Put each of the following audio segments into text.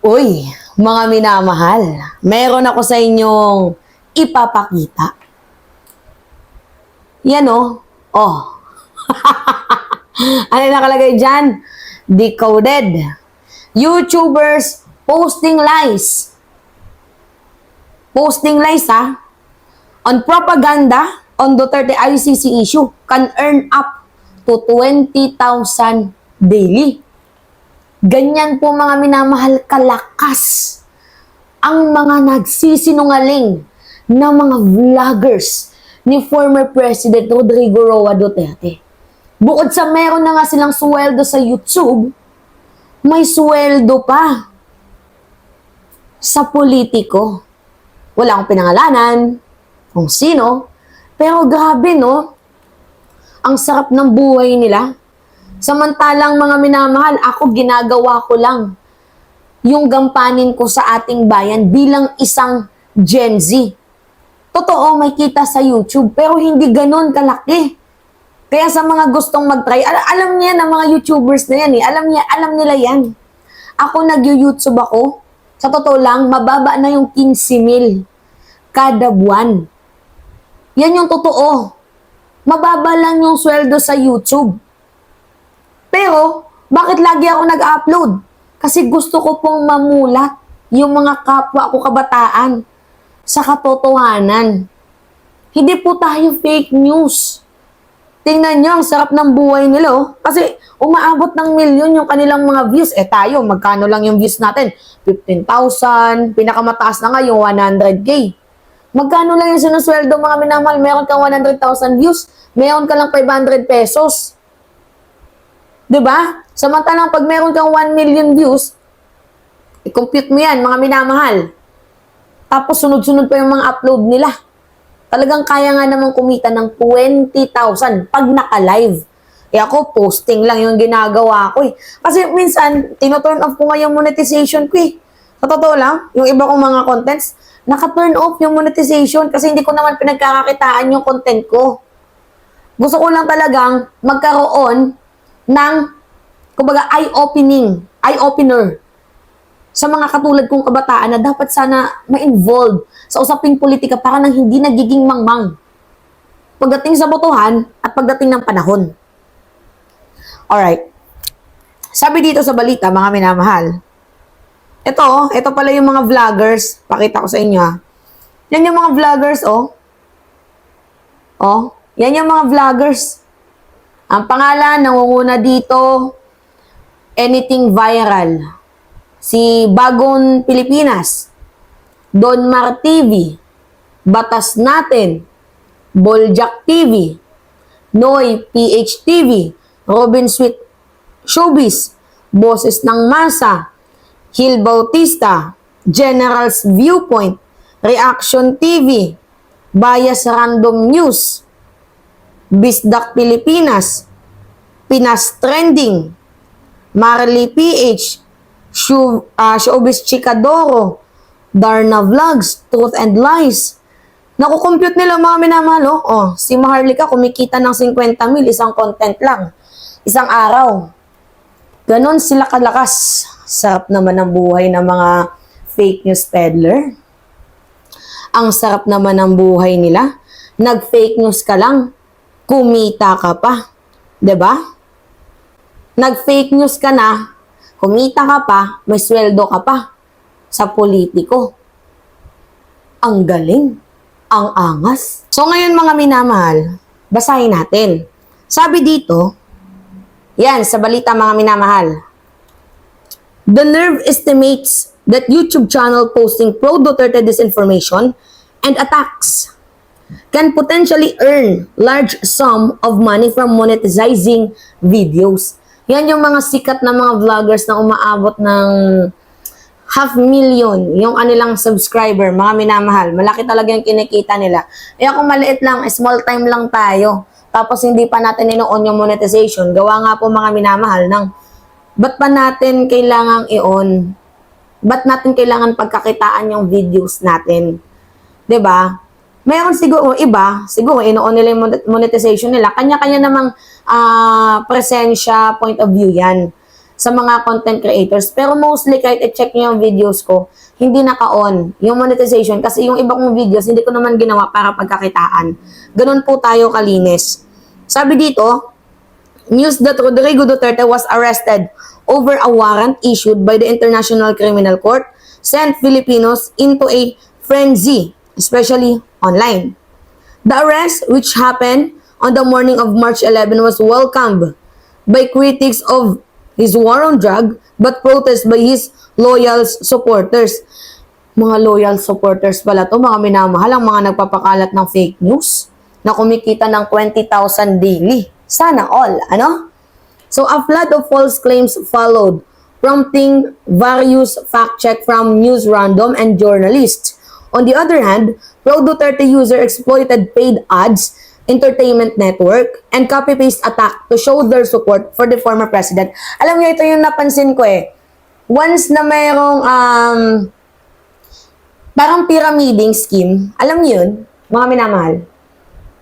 Uy, mga minamahal, meron ako sa inyong ipapakita. Yan oh. Oh. Ano nakalagay dyan? Decoded. YouTubers posting lies. Posting lies on propaganda on Duterte ICC issue can earn up to 20,000 daily. Ganyan po mga minamahal kalakas ang mga nagsisinungaling na mga vloggers ni former President Rodrigo Roa Duterte. Bukod sa meron na nga silang sweldo sa YouTube, may sweldo pa sa politiko. Wala akong pinangalanan kung sino, pero grabe no, ang sarap ng buhay nila. Samantalang mga minamahal, ako ginagawa ko lang yung gampanin ko sa ating bayan bilang isang Gen Z. Totoo, may kita sa YouTube, pero hindi ganun kalaki. Kaya sa mga gustong mag-try, alam niya na mga YouTubers na yan eh. Alam nila yan. Ako nag-YouTube ako. Sa totoo lang, mababa na yung 15,000 kada buwan. Yan yung totoo. Mababa lang yung sweldo sa YouTube. Pero, bakit lagi ako nag-upload? Kasi gusto ko pong mamulat yung mga kapwa ko kabataan sa katotohanan. Hindi po tayo fake news. Tingnan nyo, ang sarap ng buhay nila. Oh. Kasi umaabot ng milyon yung kanilang mga views. Eh tayo, magkano lang yung views natin? 15,000, pinakamataas na nga yung 100K. Magkano lang yung sinusweldo mga minamahal? Meron kang 100,000 views, meron ka lang 500 pesos. Diba? Samantalang pag meron kang 1 million views, i-compute mo yan, mga minamahal. Tapos sunod-sunod pa yung mga upload nila. Talagang kaya nga naman kumita ng 20,000 pag naka-live. Eh ako, posting lang yung ginagawa ko eh. Kasi minsan, tino-turn off ko nga yung monetization ko eh. Sa totoo lang, yung iba kong mga contents, naka-turn off yung monetization kasi hindi ko naman pinagkakakitaan yung content ko. Gusto ko lang talagang magkaroon ng, kumbaga, eye-opener sa mga katulad kong kabataan na dapat sana ma-involve sa usaping politika para nang hindi nagiging mangmang pagdating sa botohan at pagdating ng panahon. Alright. Sabi dito sa balita, mga minamahal, ito pala yung mga vloggers. Pakita ko sa inyo Yan yung mga vloggers, yan yung mga vloggers. Ang pangalan, nangunguna dito, Anything Viral. Si Bagong Pilipinas, Don Mar TV, Batas Natin, Boljak TV, Noy PH TV, Robin Sweet Showbiz, Boses ng Masa, Hil Bautista, General's Viewpoint, Reaction TV, Bias Random News, Bisdak Pilipinas, Pinas Trending, Marley PH, Showbiz Chikadoro, Darna Vlogs, Truth and Lies. Nakukompute nila mga minamahal. Si Maharlika kumikita ng 50,000 isang content lang. Isang araw. Ganon sila kalakas. Sarap naman ng buhay ng mga fake news peddler. Ang sarap naman ng buhay nila. Nag-fake news ka lang, kumita ka pa. 'Di ba? Nag-fake news ka na, kumita ka pa, may sweldo ka pa sa politiko. Ang galing, ang angas. So ngayon mga minamahal, basahin natin. Sabi dito, yan sa balita mga minamahal. The Nerve estimates that YouTube channel posting pro-Duterte disinformation and attacks can potentially earn large sum of money from monetizing videos. Yan yung mga sikat na mga vloggers na umaabot ng 500,000 yung kanilang subscriber, mga minamahal. Malaki talaga yung kinikita nila. Eh ako maliit lang, small time lang tayo. Tapos hindi pa natin ino-on yung monetization. Gawa nga po mga minamahal ng ba't pa natin kailangang i-on? Ba't natin kailangan pagkakitaan yung videos natin? 'Di ba? Mayroon siguro iba, siguro ino-on nila yung monetization nila. Kanya-kanya namang presensya, point of view yan. sa mga content creators. Pero mostly, kahit i-check nyo yung videos ko, hindi naka-on yung monetization kasi yung iba kong videos, hindi ko naman ginawa para pagkakitaan. Ganun po tayo kalinis. Sabi dito, news that Rodrigo Duterte was arrested over a warrant issued by the International Criminal Court sent Filipinos into a frenzy, especially online. The arrest, which happened on the morning of March 11, was welcomed by critics of his war on drug but protested by his loyal supporters. Mga loyal supporters pala to, mga minamahal, ang mga nagpapakalat ng fake news na kumikita ng 20,000 daily. Sana all, ano? So, a flood of false claims followed, prompting various fact-check from News Random and journalists. On the other hand, pro-Duterte user exploited paid ads, entertainment network, and copy-paste attack to show their support for the former president. Alam niyo, ito yung napansin ko eh. Once na mayroong parang pyramiding scheme, alam niyo yun, mga minamahal?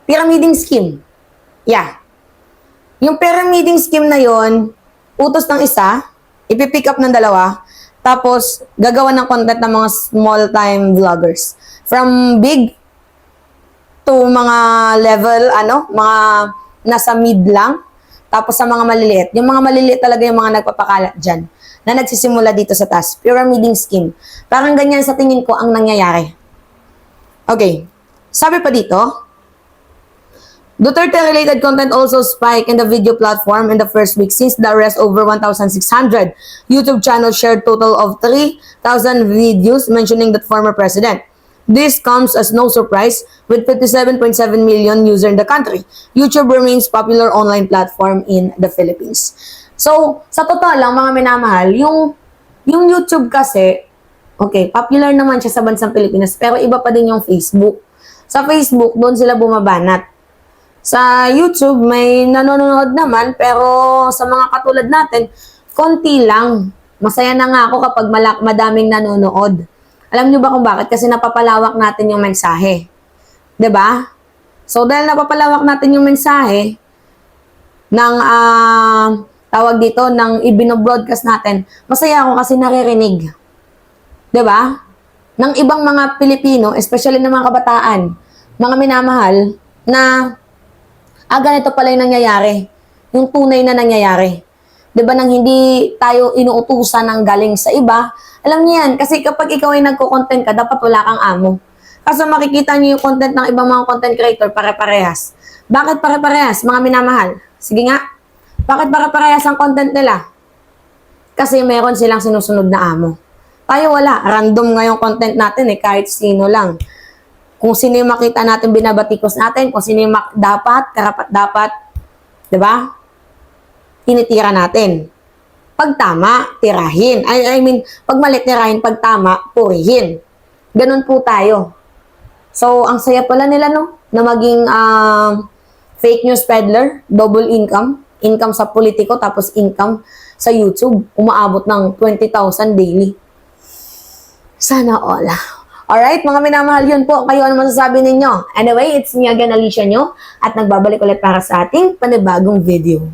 Pyramiding scheme. Yeah. Yung pyramiding scheme na yon, utos ng isa, ipipick up ng dalawa, tapos gagawa ng content ng mga small-time vloggers. From big to mga level, mga nasa mid lang, tapos sa mga maliliit. Yung mga maliliit talaga yung mga nagpapakalat dyan, na nagsisimula dito sa taas. Pyramiding scheme. Parang ganyan sa tingin ko ang nangyayari. Okay. Sabi pa dito, Duterte-related content also spiked in the video platform in the first week since the arrest. Over 1,600 YouTube channels shared total of 3,000 videos mentioning the former president. This comes as no surprise with 57.7 million users in the country. YouTube remains popular online platform in the Philippines. So, sa totoo lang mga minamahal, yung YouTube kasi, okay, popular naman siya sa bansang Pilipinas, pero iba pa din yung Facebook. Sa Facebook, doon sila bumabanat. Sa YouTube, may nanonood naman, pero sa mga katulad natin, konti lang. Masaya na nga ako kapag madaming nanonood. Alam niyo ba kung bakit? Kasi napapalawak natin yung mensahe. 'Di ba? So, dahil napapalawak natin yung mensahe ng tawag dito, ng ibino-broadcast natin, masaya ako kasi naririnig. 'Di ba? Ng ibang mga Pilipino, especially ng mga kabataan, mga minamahal, na ganito pala yung nangyayari. Yung tunay na nangyayari. 'Di ba, nang hindi tayo inuutusan ng galing sa iba. Alam niyo yan, kasi kapag ikaw ay nagko-content ka, dapat wala kang amo. Kasi makikita niyo yung content ng ibang mga content creator, pare-parehas. Bakit pare-parehas, mga minamahal? Sige nga, bakit pare-parehas ang content nila? Kasi meron silang sinusunod na amo. Tayo wala, random nga yung content natin kahit sino lang. Kung sino yung makita natin, binabatikos natin. Kung sino yung dapat, karapat-dapat. Diba? Tinitira natin. Pag tama, tirahin. I mean, pag mali, tirahin. Pag tama, purihin. Ganun po tayo. So, ang saya pala nila, no? Na maging fake news peddler, double income. Income sa politiko, tapos income sa YouTube. Umaabot ng 20,000 daily. Sana all. Alright, mga minamahal, yun po. Kayo ano masasabi ninyo? Anyway, it's me again, Alicia nyo. At nagbabalik ulit para sa ating panibagong video.